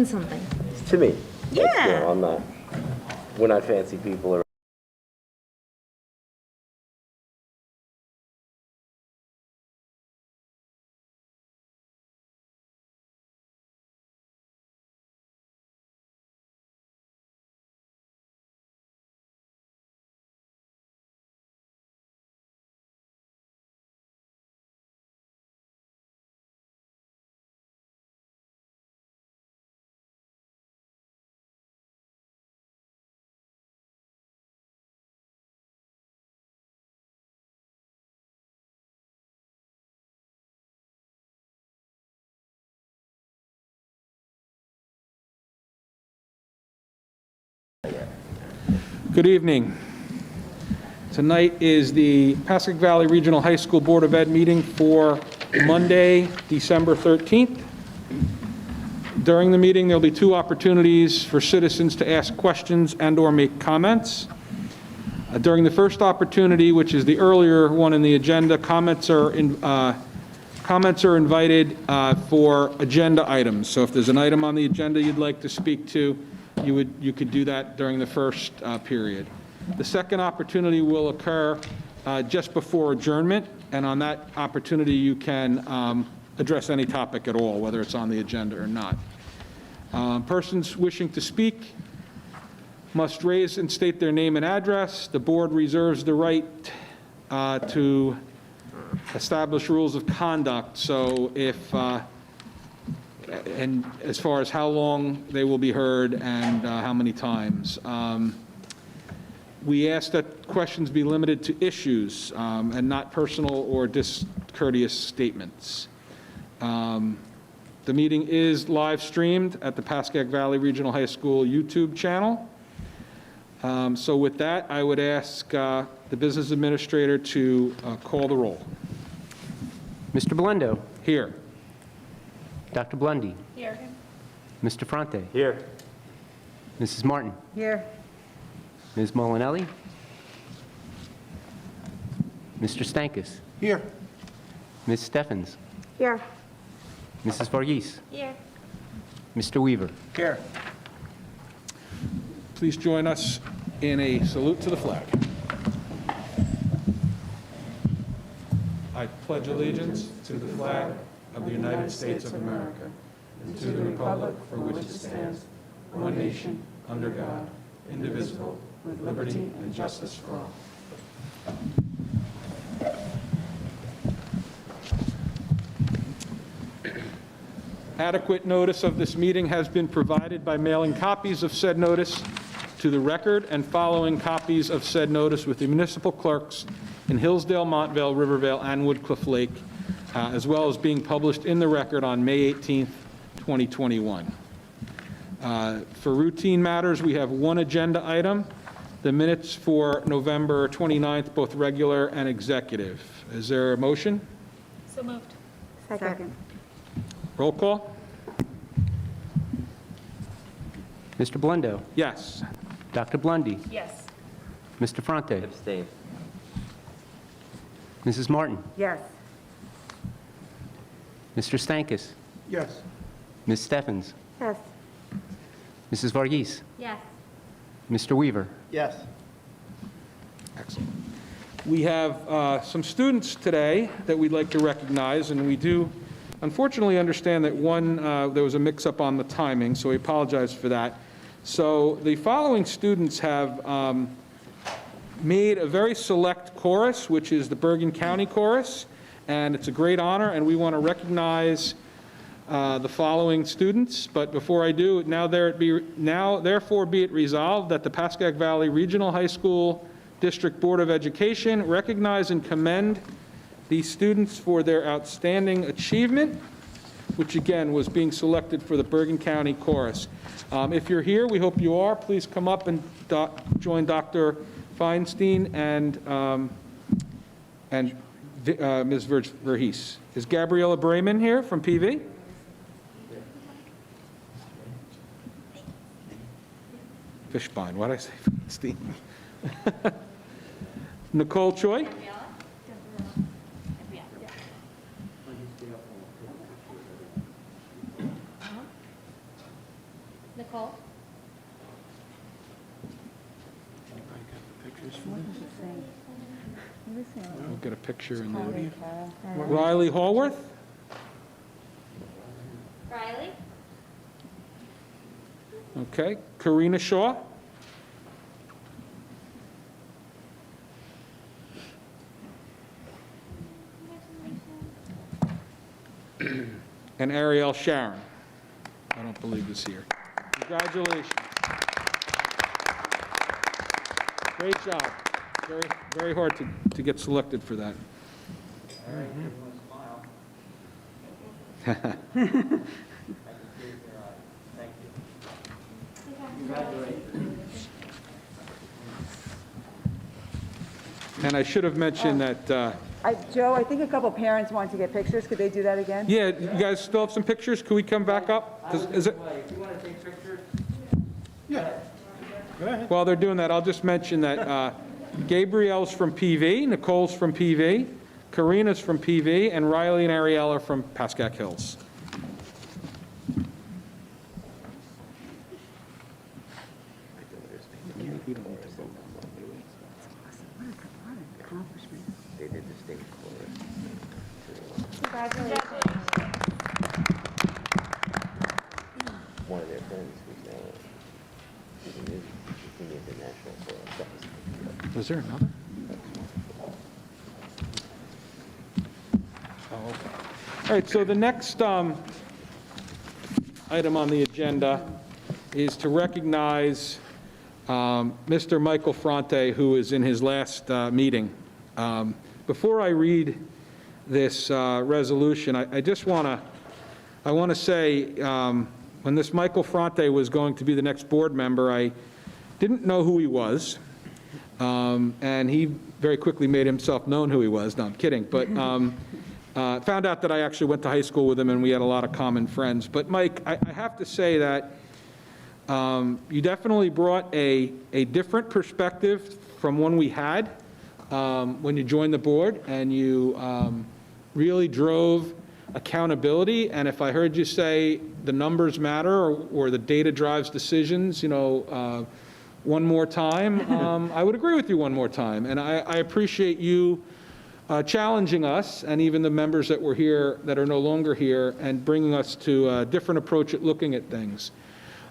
something. To me. Yeah. Like, you know, we're not fancy people. Or Good evening. Tonight is the Pascack Valley Regional High School Board of Ed meeting for Monday, December 13th. During the meeting, there'll be two opportunities for citizens to ask questions and/or make comments. During the first opportunity, which is the earlier one in the agenda, comments are invited for agenda items. So if there's an item on the agenda you'd like to speak to, you could do that during the first period. The second opportunity will occur just before adjournment, and on that opportunity you can address any topic at all, whether it's on the agenda or not. Persons wishing to speak must raise and state their name and address. The board reserves the right to establish rules of conduct, so if and as far as how long they will be heard and how many times. We ask that questions be limited to issues and not personal or discourteous statements. The meeting is live streamed at the Pascack Valley Regional High School YouTube channel. So with that, I would ask the business administrator to call the roll. Mr. Blendo. Here. Dr. Blundy. Here. Mr. Fronte. here. Mrs. Martin. Here. Ms. Molinelli. Mr. Stankus. Here. Ms. Steffens. Here. Mrs. Varghese. Here. Mr. Weaver. Here. Please join us in a salute to the flag. I pledge allegiance to the flag of the United States of America and to the republic for which it stands, one nation, under God, indivisible, with liberty and justice for all. Adequate notice of this meeting has been provided by mailing copies of said notice to the record and following copies of said notice with the municipal clerks in Hillsdale, Montvale, Rivervale, and Woodcliff Lake, as well as being published in the record on May 18th, 2021. For routine matters, we have one agenda item, the minutes for November 29th, both regular and executive. Is there a motion? So moved. Second. Roll call? Mr. Blendo. Yes. Dr. Blundy. Yes. Mr. Fronte. Abstain. Mrs. Martin. Yes. Mr. Stankus. Yes. Ms. Steffens. Yes. Mrs. Varghese. Yes. Mr. Weaver. Yes. Excellent. We have some students today that we'd like to recognize, and we do unfortunately understand that there was a mix-up on the timing, so we apologize for that. So the following students have made a very select chorus, which is the Bergen County Chorus, and it's a great honor, and we want to recognize the following students. But before I do, now therefore be it resolved that the Pascack Valley Regional High School District Board of Education recognize and commend these students for their outstanding achievement, which again was being selected for the Bergen County Chorus. If you're here, we hope you are, please come up and join Dr. Feinstein and Ms. Verhees. Is Gabriella Brayman here from PV? Fishbein, what did I say? Feinstein. Nicole Choi? Nicole? We'll get a picture in there. Riley Hallworth? Riley? Okay. Karina Shaw? And Ariel Sharon. I don't believe is here. Congratulations. Great job. Very, very hard to get selected for that. All right, everyone smile. I can see it in their eyes. Thank you. Congratulations. And I should have mentioned that, Joe, I think a couple parents want to get pictures. Could they do that again? yeah, you guys still have some pictures? Could we come back up? Is it? If you want to take pictures, While they're doing that, I'll just mention that Gabrielle's from PV, Nicole's from PV, Karina's from PV, and Riley and Ariel are from Pascack Hills. They did the state chorus. Congratulations. One of their friends was in the international chorus. Was there another? Oh, okay. All right, so the next item on the agenda is to recognize Mr. Michael Fronte, who is in his last meeting. Before I read this resolution, I just want to say, when this Michael Fronte was going to be the next board member, I didn't know who he was, and he very quickly made himself known who he was. No, I'm kidding, but found out that I actually went to high school with him, and we had a lot of common friends. But Mike, I have to say that you definitely brought a different perspective from one we had when you joined the board, and you really drove accountability. And if I heard you say the numbers matter, or the data drives decisions, one more time, I would agree with you one more time. And I appreciate you challenging us, and even the members that were here that are no longer here, and bringing us to a different approach at looking at things.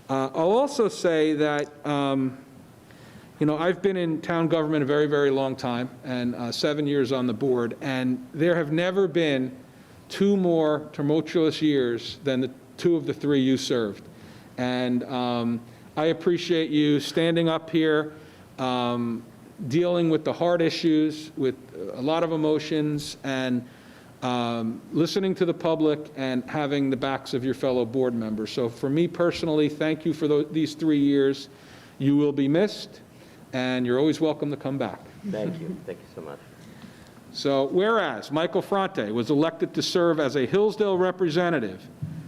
I'll also say that I've been in town government a very, very long time, and 7 years on the board, and there have never been two more tumultuous years than the two of the three you served. And I appreciate you standing up here, dealing with the hard issues, with a lot of emotions, and listening to the public, and having the backs of your fellow board members. So for me personally, thank you for these 3 years. You will be missed, and you're always welcome to come back. Thank you. Thank you so much. So whereas Michael Fronte was elected to serve as a Hillsdale representative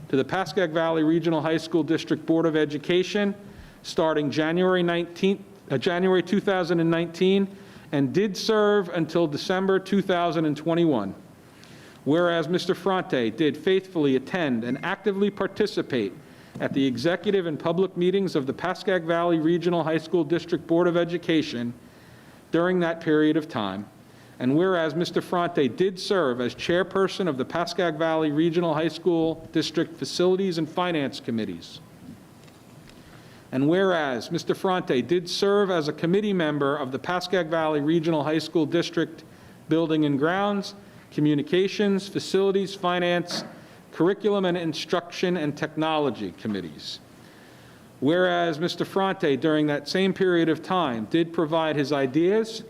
to the Pascack Valley Regional High School District Board of Education starting January 2019, and did serve until December 2021. Whereas Mr. Fronte did faithfully attend and actively participate at the executive and public meetings of the Pascack Valley Regional High School District Board of Education during that period of time. And whereas Mr. Fronte did serve as chairperson of the Pascack Valley Regional High School District Facilities and Finance Committees. And whereas Mr. Fronte did serve as a committee member of the Pascack Valley Regional High School District Building and Grounds, Communications, Facilities, Finance, Curriculum and Instruction, and Technology Committees. Whereas Mr. Fronte, during that same period of time, did provide his ideas,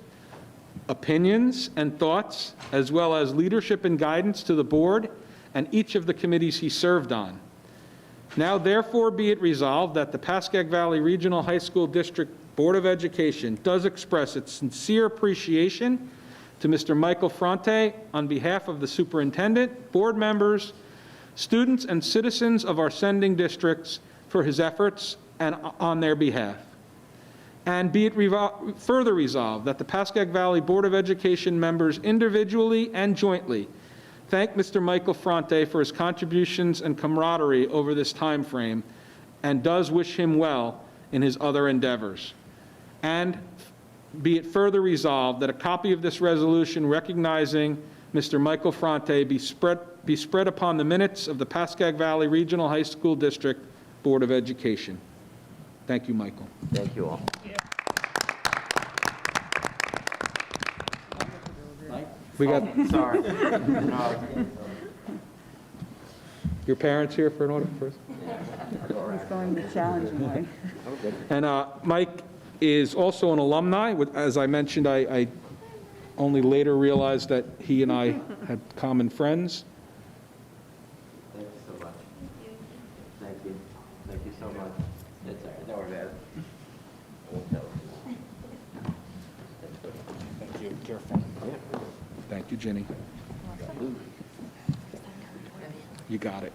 opinions, and thoughts, as well as leadership and guidance to the board and each of the committees he served on. Now therefore be it resolved that the Pascack Valley Regional High School District Board of Education does express its sincere appreciation to Mr. Michael Fronte on behalf of the superintendent, board members, students, and citizens of our sending districts for his efforts and on their behalf. And be it further resolved that the Pascack Valley Board of Education members individually and jointly thank Mr. Michael Fronte for his contributions and camaraderie over this time frame, and does wish him well in his other endeavors. And be it further resolved that a copy of this resolution recognizing Mr. Michael Fronte be spread upon the minutes of the Pascack Valley Regional High School District Board of Education. Thank you, Michael. Thank you all. We got Sorry. your parents here for an audit first? He's going the challenging way. And Mike is also an alumni. As I mentioned, I only later realized that he and I had common friends. Thank you so much. Thank you. Thank you so much. That's all right. Don't worry about it. I won't tell you. Thank you. Careful. Thank you, Ginny. You got it.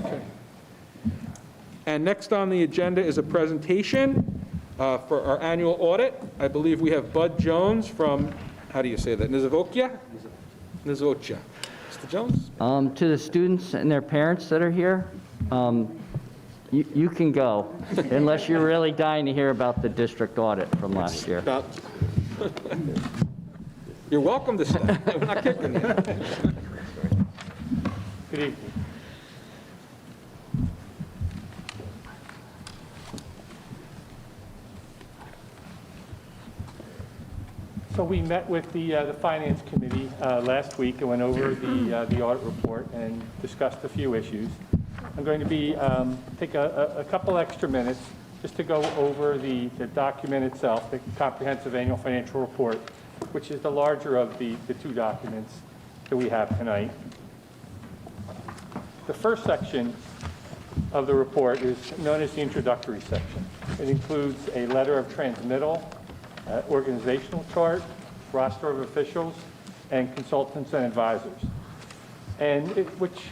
Okay. And next on the agenda is a presentation for our annual audit. I believe we have Bud Jones from, how do you say that, Nizhevokya? Nizhevokya. Mr. Jones? To the students and their parents that are here, you can go, unless you're really dying to hear about the district audit from last year. About- You're welcome to stay. We're not kicking you. Good evening. So we met with the Finance Committee last week and went over the audit report and discussed a few issues. I'm going to take a couple extra minutes just to go over the document itself, the Comprehensive Annual Financial Report, which is the larger of the two documents that we have tonight. The first section of the report is known as the introductory section. It includes a letter of transmittal, organizational chart, roster of officials, and consultants and advisors, which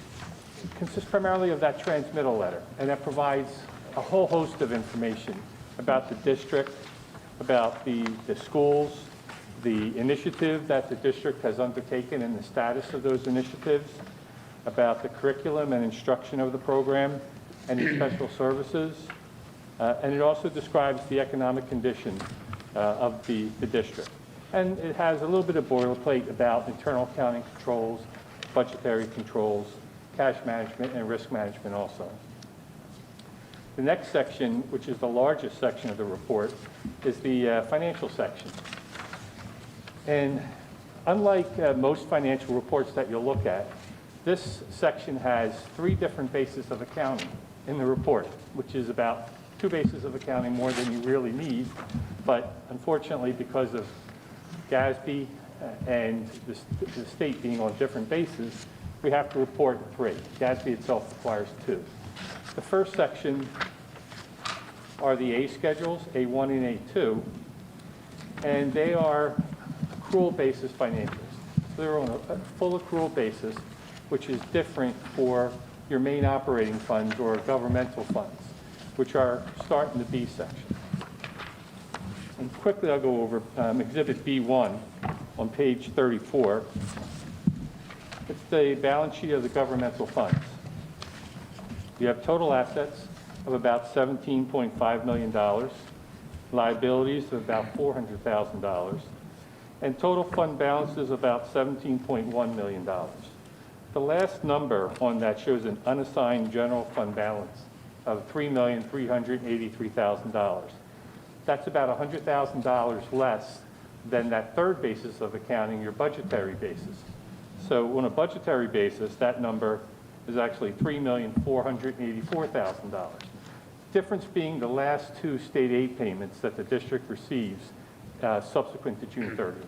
consists primarily of that transmittal letter, and that provides a whole host of information about the district, about the schools, the initiative that the district has undertaken and the status of those initiatives, about the curriculum and instruction of the program and its special services, and it also describes the economic condition of the district. And it has a little bit of boilerplate about internal accounting controls, budgetary controls, cash management, and risk management also. The next section, which is the largest section of the report, is the financial section. And unlike most financial reports that you'll look at, this section has 3 different bases of accounting in the report, which is about 2 bases of accounting more than you really need. But unfortunately, because of GASB and the state being on different bases, we have to report 3. GASB itself requires 2. The first section are the A schedules, A1 and A2, and they are accrual basis financials. So they're on a full accrual basis, which is different for your main operating funds or governmental funds, which start in the B section. And quickly I'll go over Exhibit B1 on page 34. It's the balance sheet of the governmental funds. You have total assets of about $17.5 million, liabilities of about $400,000, and total fund balances about $17.1 million. The last number on that shows an unassigned general fund balance of $3,383,000. That's about $100,000 less than that third basis of accounting, your budgetary basis. So on a budgetary basis, that number is actually $3,484,000. Difference being the last 2 state aid payments that the district receives subsequent to June 30th.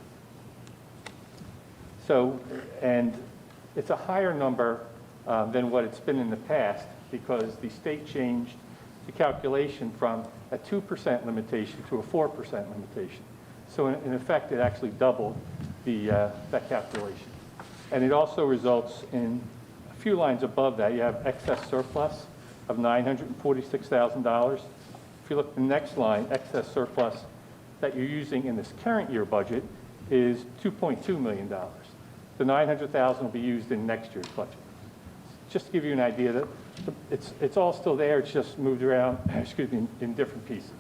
So, and it's a higher number than what it's been in the past because the state changed the calculation from a 2% limitation to a 4% limitation. So in effect, it actually doubled that calculation. And it also results in a few lines above that. You have excess surplus of $946,000. If you look at the next line, excess surplus that you're using in this current year budget is $2.2 million. The $900,000 will be used in next year's budget. just to give you an idea that it's all still there, it's just moved around, excuse me, in different pieces.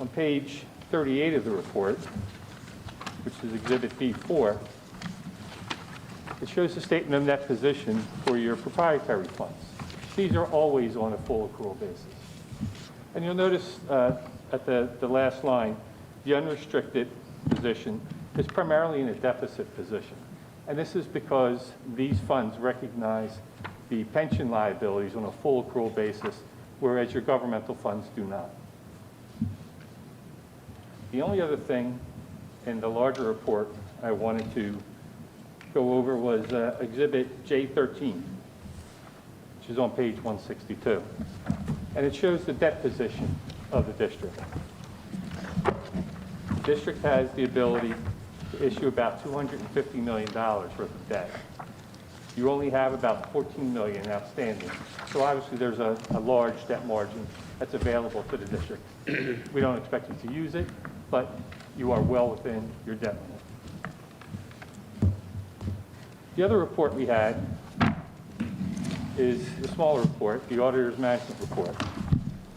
On page 38 of the report, which is Exhibit B4, it shows the statement of net position for your proprietary funds. These are always on a full accrual basis. And you'll notice at the last line, the unrestricted position is primarily in a deficit position. And this is because these funds recognize the pension liabilities on a full accrual basis, whereas your governmental funds do not. The only other thing in the larger report I wanted to go over was Exhibit J13, which is on page 162. And it shows the debt position of the district. The district has the ability to issue about $250 million worth of debt. You only have about $14 million outstanding. So obviously there's a large debt margin that's available to the district. We don't expect you to use it, but you are well within your debt limit. The other report we had is the smaller report, the Auditor's Management Report.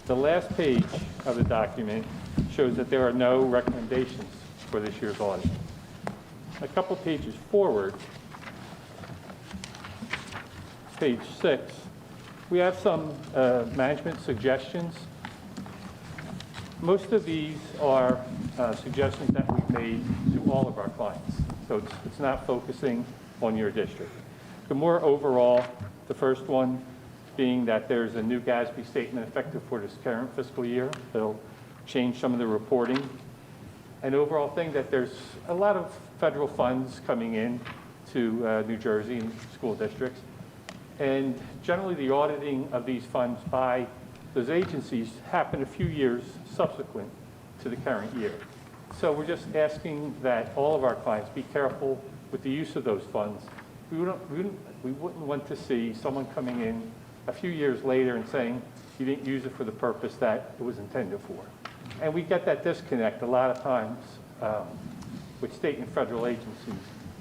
The last page of the document shows that there are no recommendations for this year's audit. A couple pages forward, page 6, we have some management suggestions. Most of these are suggestions that we've made to all of our clients, so it's not focusing on your district. The more overall, the first one being that there's a new GASB statement effective for this current fiscal year. It'll change some of the reporting. An overall thing that there's a lot of federal funds coming in to New Jersey and school districts. And generally the auditing of these funds by those agencies happen a few years subsequent to the current year. So we're just asking that all of our clients be careful with the use of those funds. We wouldn't want to see someone coming in a few years later and saying you didn't use it for the purpose that it was intended for. And we get that disconnect a lot of times with state and federal agencies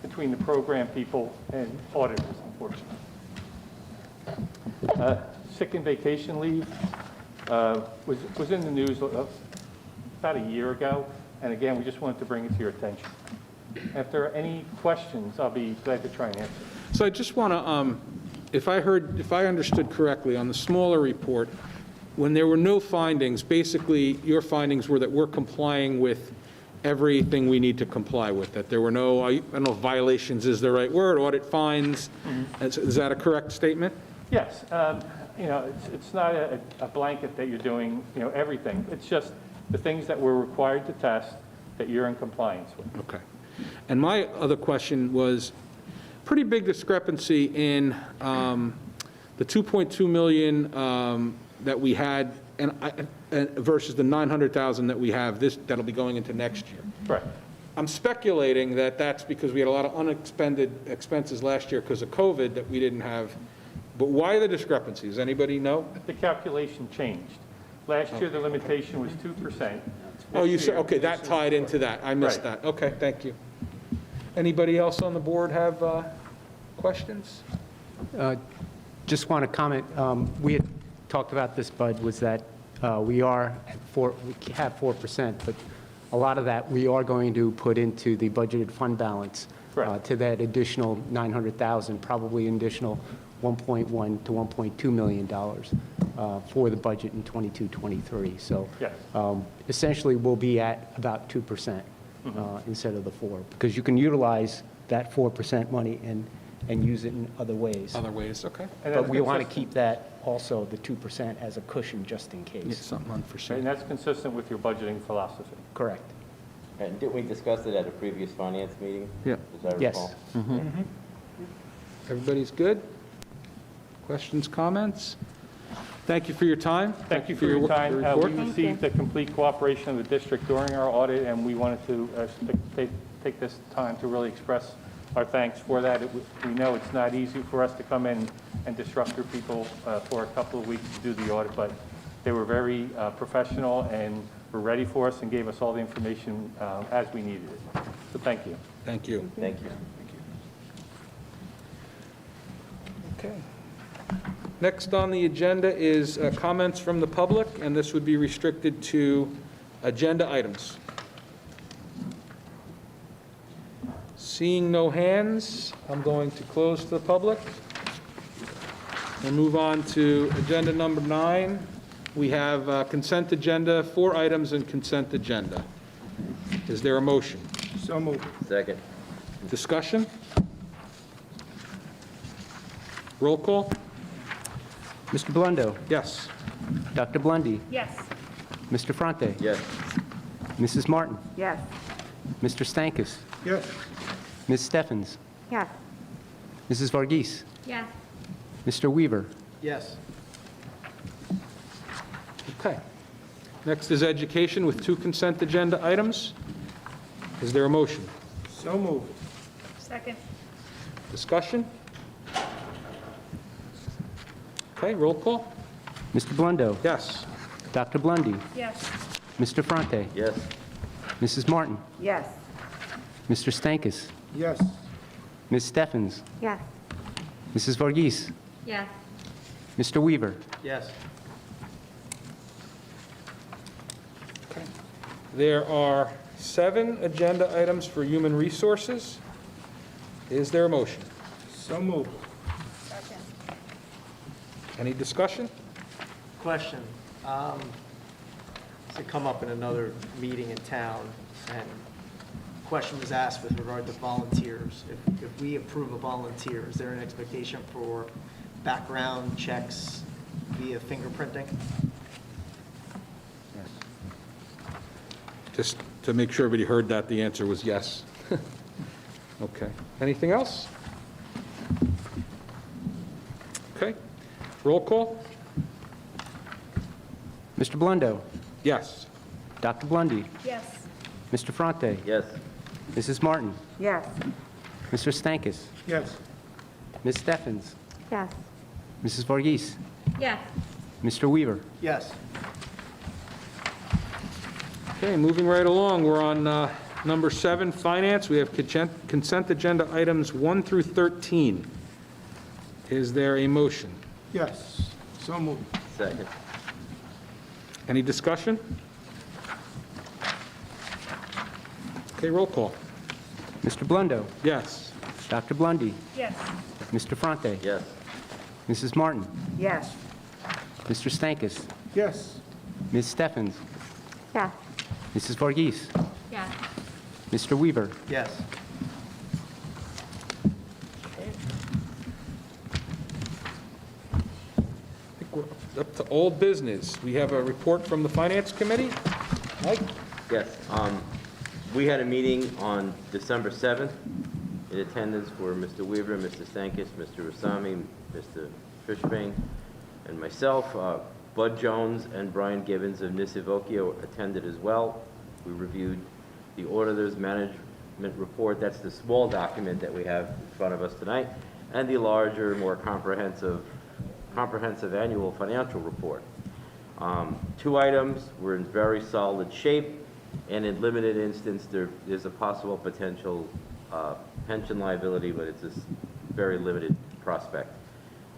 between the program people and auditors, unfortunately. Sick and vacation leave was in the news about a year ago, and again, we just wanted to bring it to your attention. If there are any questions, I'll be glad to try and answer. So I just want to, if I understood correctly, on the smaller report, when there were no findings, basically your findings were that we're complying with everything we need to comply with, that there were no, I don't know if violations is the right word, audit fines. Is that a correct statement? Yes. You know, it's not a blanket that you're doing, you know, everything. It's just the things that we're required to test that you're in compliance with. Okay. And my other question was, pretty big discrepancy in the $2.2 million that we had versus the $900,000 that we have that'll be going into next year. Right. I'm speculating that that's because we had a lot of unexpended expenses last year because of COVID that we didn't have. But why the discrepancies? Anybody know? The calculation changed. Last year, the limitation was 2%. Oh, you This said, year, okay, that tied into that. I missed Right. that. Okay, thank you. Anybody else on the board have questions? Just want to comment, we had talked about this, Bud, was that we have 4%, but a lot of that we are going to put into the budgeted fund balance Correct. to that additional $900,000, probably an additional $1.1 to $1.2 million for the budget in 22-23. So Yes. essentially, we'll be at about 2% instead of the 4%, because you can utilize that 4% money and use it in other ways. Other ways, okay. And But that's we want to consistent- keep that also, the 2% as a cushion just in Get case. something And unforeseen. that's consistent with your budgeting philosophy. Correct. And didn't we discuss it at a previous finance meeting? Yeah. As I Yes. recall? Everybody's good? Questions, comments? Thank you for your time. Thank you for your time. We report. received the complete cooperation of the district during our audit, and we wanted to take this time to really express our thanks for that. We know it's not easy for us to come in and disrupt your people for a couple of weeks to do the audit, but they were very professional and were ready for us and gave us all the information as we needed it. So thank you. Thank you. Thank you. Okay. Next on the agenda is comments from the public, and this would be restricted to agenda items. Seeing no hands, I'm going to close to the public and move on to agenda number 9. We have consent agenda, 4 items in consent agenda. Is there a motion? So moved. Second. Discussion? Roll call? Mr. Blundo, Yes. Dr. Blundy, Yes. Mr. Fronte, Yes. Mrs. Martin, Yes. Mr. Stankus, Yes. Ms. Steffens, Yes. Mrs. Varghese, Yes. Mr. Weaver. Yes. Okay. Next is education with 2 consent agenda items. Is there a motion? So moved. Second. Discussion? Okay, roll call? Mr. Blundo, Yes. Dr. Blundy, Yes. Mr. Fronte, Yes. Mrs. Martin, Yes. Mr. Stankus, Yes. Ms. Steffens, Yes. Mrs. Varghese, Yes. Mr. Weaver. Yes. There are 7 agenda items for human resources. Is there a motion? So moved. Second. Any discussion? Question. This had come up in another meeting in town, and question was asked with regard to volunteers. If we approve a volunteer, is there an expectation for background checks via fingerprinting? Just to make sure everybody heard that, the answer was yes. Okay. Anything else? Okay. Roll call? Mr. Blundo, Yes. Dr. Blundy, Yes. Mr. Fronte, Yes. Mrs. Martin, Yes. Mr. Stankus, Yes. Ms. Steffens, Yes. Mrs. Varghese, Yes. Mr. Weaver. Yes. Okay, moving right along, we're on number 7, finance. We have consent agenda items 1 through 13. Is there a motion? Yes. So moved. Second. Any discussion? Okay, roll call. Mr. Blundo, Yes. Dr. Blundy, Yes. Mr. Fronte, Yes. Mrs. Martin, Yes. Mr. Stankus, Yes. Ms. Steffens, Yes. Mrs. Varghese, Yes. Mr. Weaver. Yes. I think we're up to old business. We have a report from the Finance Committee. Mike? Yes. We had a meeting on December 7th. In attendance were Mr. Weaver, Mr. Stankus, Mr. Rasami, Mr. Fishbane, and myself. Bud Jones and Brian Gibbons of Nisivokio attended as well. We reviewed the auditor's management report. That's the small document that we have in front of us tonight, and the larger, more comprehensive annual financial report. 2 items were in very solid shape, and in limited instance, there's a possible potential pension liability, but it's a very limited prospect.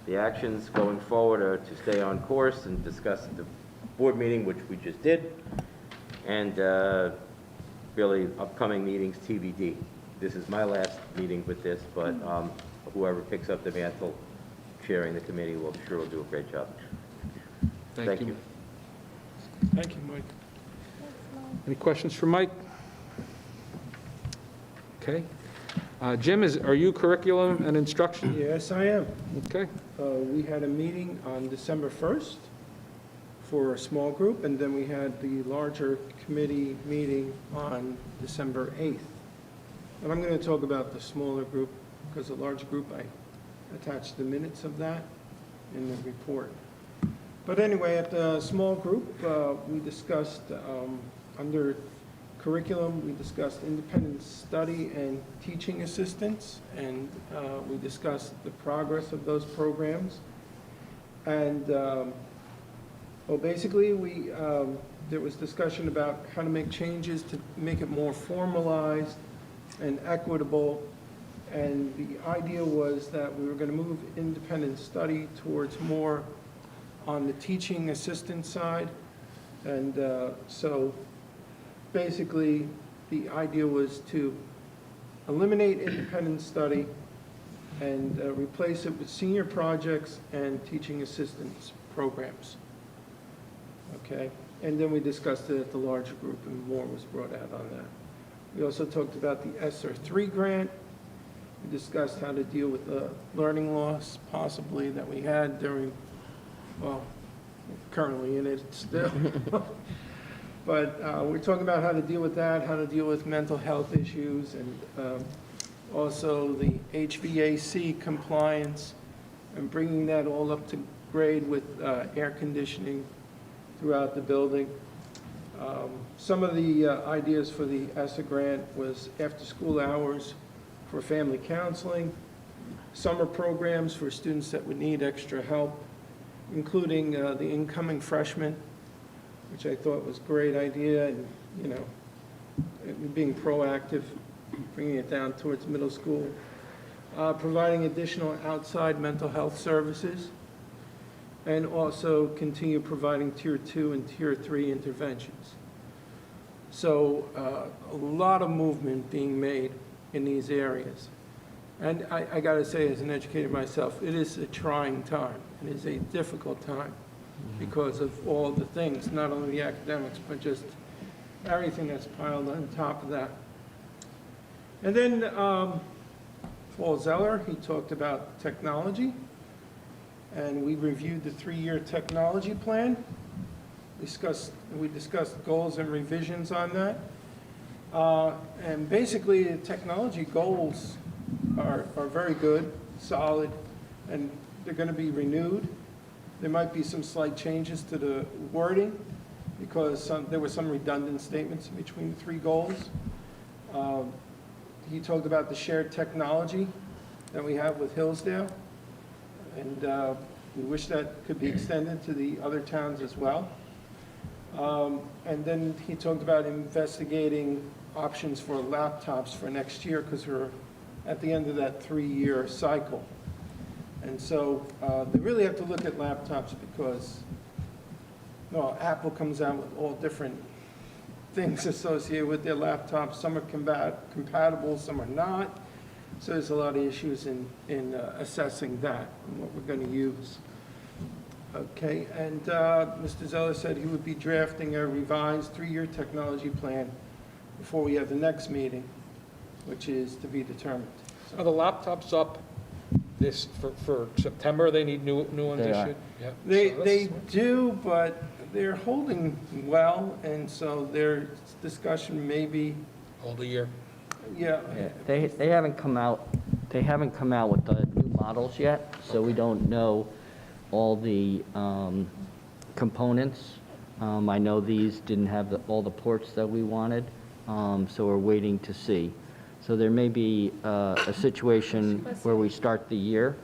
The actions going forward are to stay on course and discuss at the board meeting, which we just did, and really upcoming meetings TBD. This is my last meeting with this, but whoever picks up the mantle chairing the committee will sure do a great job. Thank you. Thank you, Mike. Any questions for Mike? Okay. Jim, are you curriculum and instruction? Yes, I am. Okay. We had a meeting on December 1st for a small group, and then we had the larger committee meeting on December 8th. And I'm going to talk about the smaller group, because the large group, I attached the minutes of that in the report. But anyway, at the small group, we discussed, under curriculum, we discussed independent study and teaching assistance, and we discussed the progress of those programs. And, well, basically, there was discussion about how to make changes to make it more formalized and equitable And the idea was that we were going to move independent study towards more on the teaching assistant side. And so basically, the idea was to eliminate independent study and replace it with senior projects and teaching assistance programs. Okay? And then we discussed it at the larger group, and more was brought out on that. We also talked about the Essa Grant. We discussed how to deal with the learning loss possibly that we had during, well, currently in it still. But we're talking about how to deal with that, how to deal with mental health issues, and also the HVAC compliance, and bringing that all up to grade with air conditioning throughout the building. Some of the ideas for the Essa Grant was after-school hours for family counseling, summer programs for students that would need extra help, including the incoming freshmen, which I thought was a great idea, and, you know, being proactive, bringing it down towards middle school, providing additional outside mental health services, and also continue providing Tier 2 and Tier 3 interventions. So a lot of movement being made in these areas. And I got to say, as an educator myself, it is a trying time. It is a difficult time because of all the things, not only the academics, but just everything that's piled on top of that. And then Paul Zeller, he talked about technology, and we reviewed the 3-year technology plan. We discussed goals and revisions on that. And basically, the technology goals are very good, solid, and they're going to be renewed. There might be some slight changes to the wording because there were some redundant statements between the 3 goals. He talked about the shared technology that we have with Hillsdale, and we wish that could be extended to the other towns as well. And then he talked about investigating options for laptops for next year because we're at the end of that 3-year cycle. And so they really have to look at laptops because, well, Apple comes out with all different things associated with their laptops. Some are compatible, some are not. So there's a lot of issues in assessing that and what we're going to use. Okay, and Mr. Zeller said he would be drafting a revised 3-year technology plan before we have the next meeting, which is to be determined. Are the laptops up this, for September? They need new ones They are. issued? Yeah. They do, but they're holding well, and so their discussion may be, Hold a year. yeah. Yeah, they haven't come out with the new models yet, so we don't know all the components. I know these didn't have all the ports that we wanted, so we're waiting to see. So there may be a situation where we start the year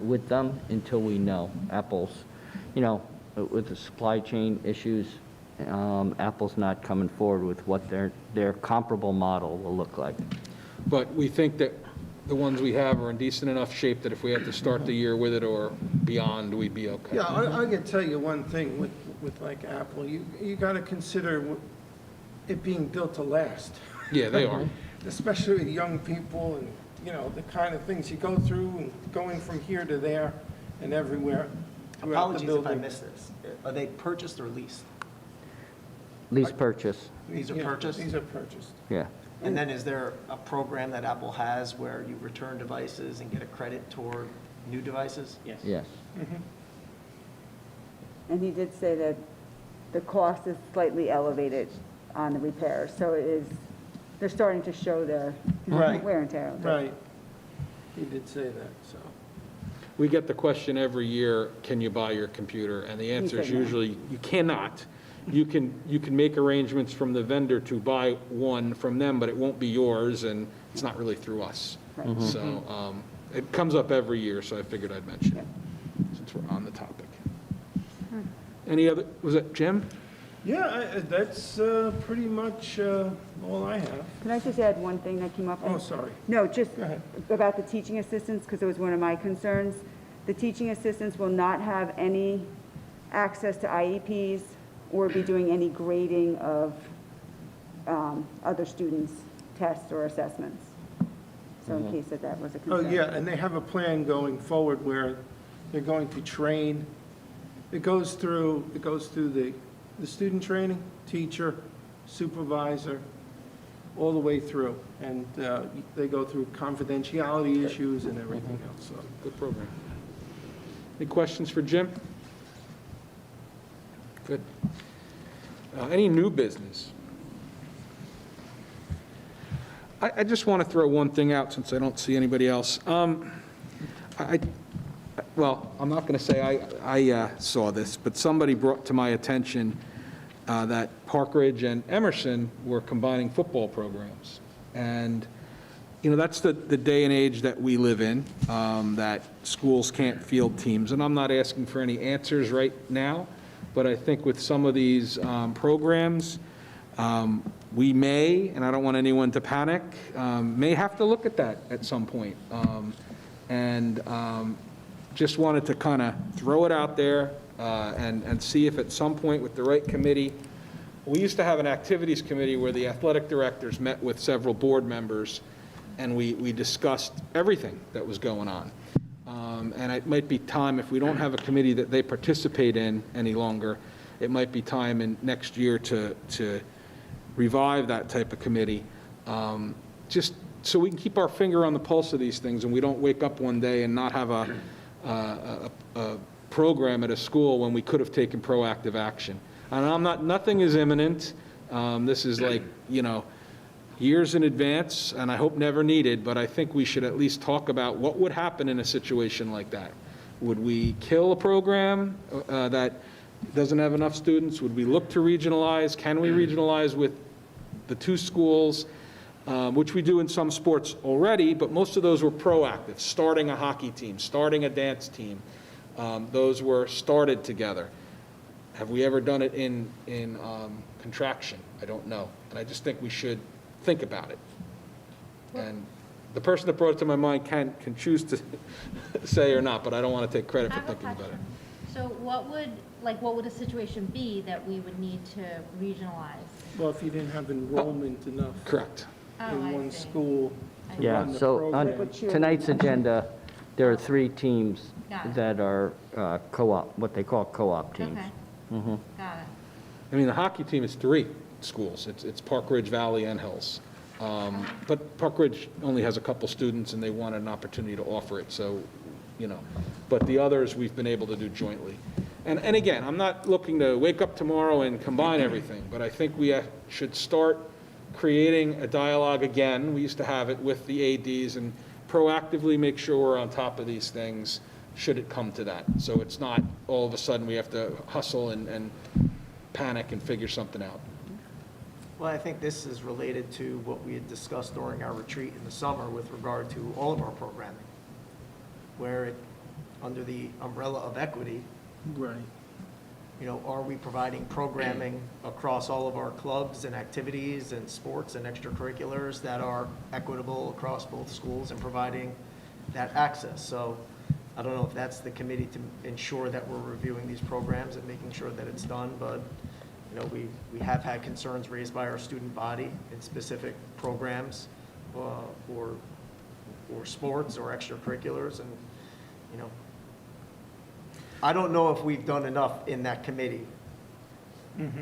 with them until we know. Apple's, you know, with the supply chain issues, Apple's not coming forward with what their comparable model will look like. But we think that the ones we have are in decent enough shape that if we had to start the year with it or beyond, we'd be okay. Yeah, I can tell you one thing with like Apple, you got to consider it being built to last. Yeah, they are. Especially with young people and, you know, the kind of things you go through and going from here to there and everywhere throughout the Apologies if building. I missed this. Are they purchased or leased? Lease purchase, These are Yeah, purchased? These are purchased. yeah. And then is there a program that Apple has where you return devices and get a credit toward new devices? Yes. Yes. And he did say that the cost is slightly elevated on the repairs, so it is, they're starting to show the Right. wear and tear. Right. He did say that, so. We get the question every year, can you buy your computer? And the answer is said no. usually, you cannot. You can make arrangements from the vendor to buy one from them, but it won't be yours, and it's not really through us. Right. So it comes up every year, so I figured I'd mention it, since we're on the topic. Any other, was it Jim? Yeah, that's pretty much all I have. Can I just add one thing that came up? Oh, sorry. No, just Go ahead. about the teaching assistants, because it was one of my concerns. The teaching assistants will not have any access to IEPs or be doing any grading of other students' tests or assessments. So in case that was a Oh, concern. yeah, and they have a plan going forward where they're going to train. It goes through the student training, teacher, supervisor, all the way through. And they go through confidentiality issues and everything else, so. Good program. Any questions for Jim? Good. Any new business? I just want to throw one thing out since I don't see anybody else. Well, I'm not going to say I saw this, but somebody brought to my attention that Park Ridge and Emerson were combining football programs. And, you know, that's the day and age that we live in, that schools can't field teams. And I'm not asking for any answers right now, but I think with some of these programs, we may, and I don't want anyone to panic, may have to look at that at some point. Just wanted to kind of throw it out there and see if at some point with the right committee, we used to have an activities committee where the athletic directors met with several board members and we discussed everything that was going on. And it might be time, if we don't have a committee that they participate in any longer, it might be time in next year to revive that type of committee, just so we can keep our finger on the pulse of these things and we don't wake up one day and not have a program at a school when we could have taken proactive action. And nothing is imminent. This is like, you know, years in advance, and I hope never needed, but I think we should at least talk about what would happen in a situation like that. Would we kill a program that doesn't have enough students? Would we look to regionalize? Can we regionalize with the two schools, which we do in some sports already, but most of those were proactive, starting a hockey team, starting a dance team. Those were started together. Have we ever done it in contraction? I don't know. And I just think we should think about it. And the person that brought it to my mind can choose to say or not, but I don't want to take credit I for have a thinking about it. question. So what would a situation be that we would need to regionalize? Well, if you didn't have enrollment enough Correct. Oh, in I one see. school to Yeah, run the so on program. tonight's agenda, there are 3 teams Got it. that are co-op, what they call co-op teams. Okay. Got it. I mean, the hockey team is 3 schools. It's Park Ridge, Valley, and Hills. But Park Ridge only has a couple students, and they wanted an opportunity to offer it, so, you know. But the others, we've been able to do jointly. And again, I'm not looking to wake up tomorrow and combine everything, but I think we should start creating a dialogue again. We used to have it with the ADs, and proactively make sure we're on top of these things should it come to that. So it's not all of a sudden we have to hustle and panic and figure something out. Well, I think this is related to what we had discussed during our retreat in the summer with regard to all of our programming, where under the umbrella of equity, Right. you know, are we providing programming across all of our clubs and activities and sports and extracurriculars that are equitable across both schools and providing that access? So I don't know if that's the committee to ensure that we're reviewing these programs and making sure that it's done, but, you know, we have had concerns raised by our student body in specific programs or sports or extracurriculars, and, you know, I don't know if we've done enough in that committee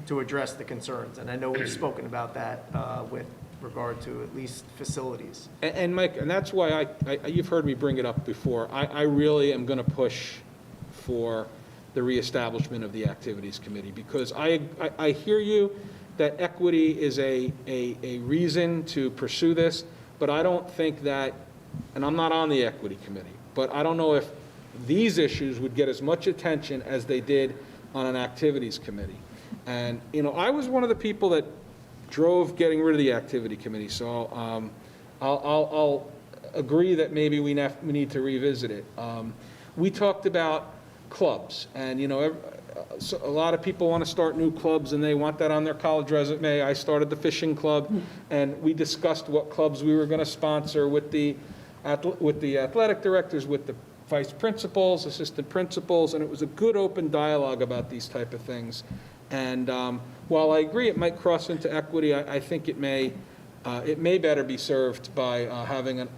to address the concerns, and I know we've spoken about that with regard to at least facilities. And Mike, and that's why you've heard me bring it up before. I really am going to push for the reestablishment of the activities committee, because I hear you that equity is a reason to pursue this, but I don't think that, and I'm not on the equity committee, but I don't know if these issues would get as much attention as they did on an activities committee. And, you know, I was one of the people that drove getting rid of the activity committee, so I'll agree that maybe we need to revisit it. We talked about clubs. And, so a lot of people want to start new clubs, and they want that on their college resume. I started the fishing club, and we discussed what clubs we were going to sponsor with the athletic directors, with the vice principals, assistant principals, and it was a good open dialogue about these type of things. And while I agree it might cross into equity, I think it may better be served by having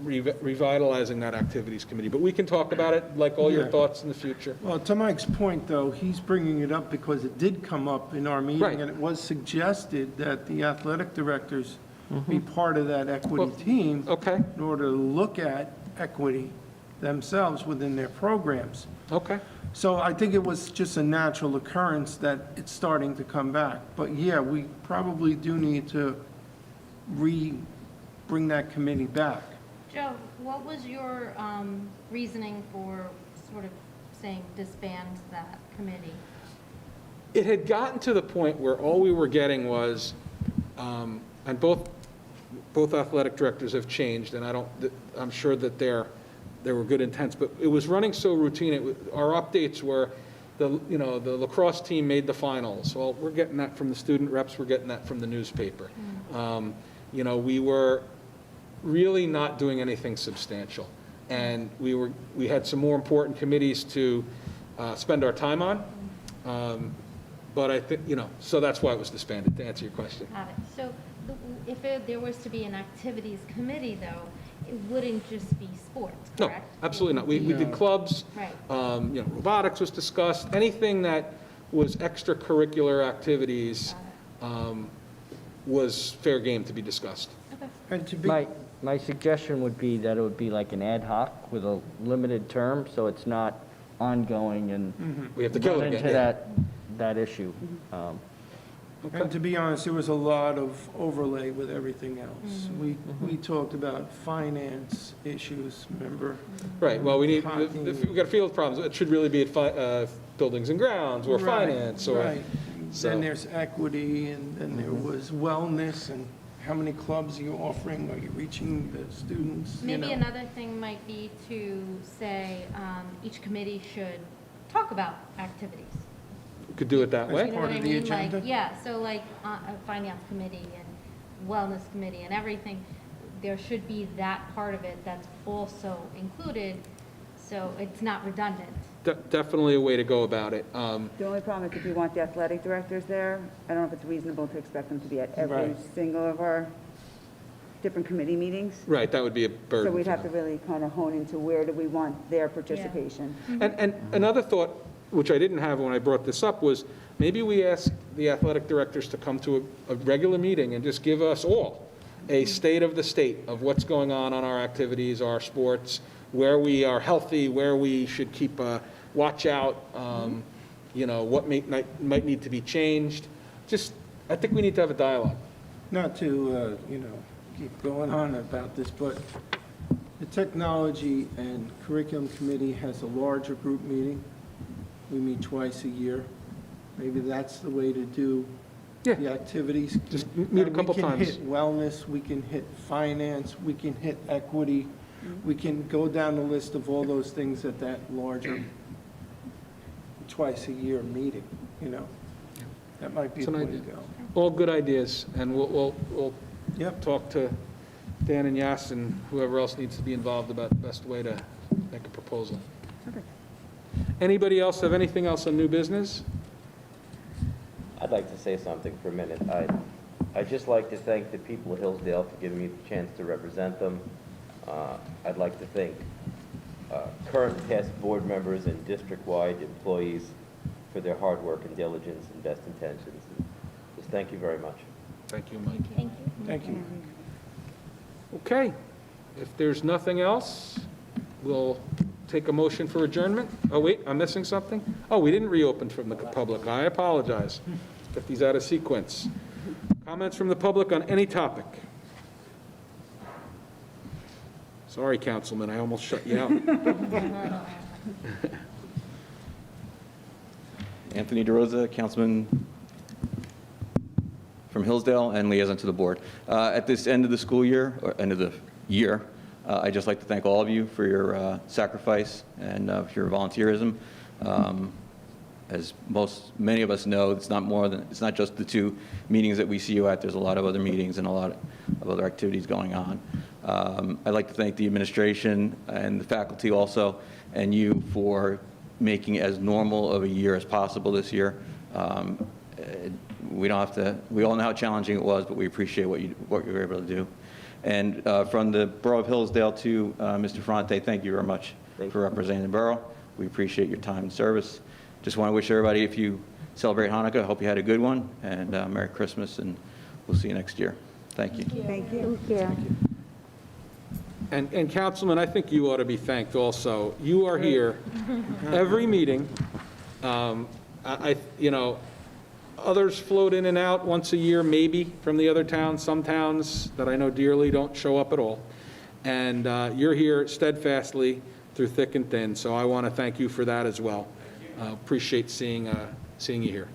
revitalizing that activities committee. But we can talk about it, like all your Yeah. thoughts in the future. Well, to Mike's point, though, he's bringing it up because it did come up in our meeting, Right. and it was suggested that the athletic directors be part of that equity team Okay, in order to look at equity themselves within their programs. okay. So I think it was just a natural occurrence that it's starting to come back. But yeah, we probably do need to bring that committee back. Joe, what was your reasoning for sort of saying disband that committee? It had gotten to the point where all we were getting was, and both athletic directors have changed, and I'm sure that there were good intents, but it was running so routine. Our updates were, the lacrosse team made the finals. Well, we're getting that from the student reps, we're getting that from the newspaper. We were really not doing anything substantial. And we had some more important committees to spend our time on. But I think, so that's why it was disbanded, to answer your question. Got it. So if there was to be an activities committee, though, it wouldn't just be sports, No, correct? absolutely not. We did clubs. Right. Robotics was discussed. Anything that was extracurricular activities was fair game to be discussed. Okay. And to be, My suggestion would be that it would be like an ad hoc with a limited term, so it's not ongoing and We have to kill run it into again. that issue. and to be honest, there was a lot of overlay with everything else. We talked about finance issues, remember? Right, well, we've Hockey. got field problems. It should really be at buildings and grounds or Right, finance or. right. so- Then there's equity, and then there was wellness, and how many clubs are you offering? Are you reaching the students? Maybe another thing might be to say each committee should talk about activities. We could do it that As way. You know part what I of the mean? Like, agenda? yeah, so like a finance committee and wellness committee and everything, there should be that part of it that's also included, so it's not redundant. Definitely a way to go about it. The only problem is if you want the athletic directors there, I don't know if it's reasonable to expect them to be at every Right. single of our different committee meetings. Right, that would be a burden. So we'd for have to them. really kind of hone into where do we want their participation. And another thought, which I didn't have when I brought this up, was maybe we ask the athletic directors to come to a regular meeting and just give us all a state of the state of what's going on our activities, our sports, where we are healthy, where we should keep a watch out, what might need to be changed. Just, I think we need to have a dialogue. Not to, keep going on about this, but the Technology and Curriculum Committee has a larger group meeting. We meet twice a year. Maybe that's the way to do Yeah. the activities. Just meet a couple We times. can hit wellness, we can hit finance, we can hit equity. We can go down the list of all those things at that larger twice-a-year meeting, That might be It's the an way to idea. go. All good ideas, and we'll Yep. talk to Dan and Yas and whoever else needs to be involved about the best way to make a proposal. Perfect. Anybody else have anything else on new business? I'd like to say something for a minute. I'd just like to thank the people of Hillsdale for giving me the chance to represent them. I'd like to thank current and past board members and district-wide employees for their hard work and diligence and best intentions. Just thank you very much. Thank you, Mike. Thank you. Thank you. Okay, if there's nothing else, we'll take a motion for adjournment. Oh, wait, I'm missing something? Oh, we didn't reopen from the public. I apologize. Get these out of sequence. Comments from the public on any topic? Sorry, Councilman, I almost shut you out. Anthony DeRosa, Councilman from Hillsdale and liaison to the board. At this end of the school year, or end of the year, I'd just like to thank all of you for your sacrifice and for your volunteerism. As many of us know, it's not just the 2 meetings that we see you at. There's a lot of other meetings and a lot of other activities going on. I'd like to thank the administration and the faculty also, and you for making as normal of a year as possible this year. We all know how challenging it was, but we appreciate what you were able to do. And from the Borough of Hillsdale to Mr. Ferrante, thank you very much for representing the borough. We appreciate your time and service. Just want to wish everybody, if you celebrate Hanukkah, I hope you had a good one, and Merry Christmas, and we'll see you next year. Thank you. Thank you. Thank you. And Councilman, I think you ought to be thanked also. You are here every meeting. Others float in and out once a year, maybe, from the other towns. Some towns that I know dearly don't show up at all. And you're here steadfastly through thick and thin, so I want to thank you for that as well. Appreciate seeing you here.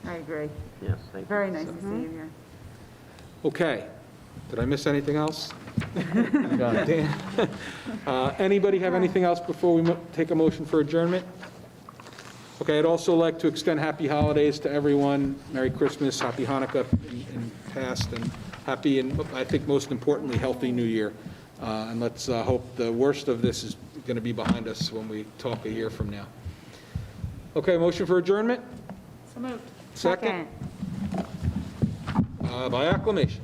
I agree. Yes, thank you. Very nice to see you here. Okay. Did I miss anything else? Anybody have anything else before we take a motion for adjournment? Okay, I'd also like to extend happy holidays to everyone. Merry Christmas, Happy Hanukkah in past, and happy, and I think most importantly, healthy New Year. And let's hope the worst of this is going to be behind us when we talk a year from now. Okay, motion for adjournment? So moved. Second? By acclamation.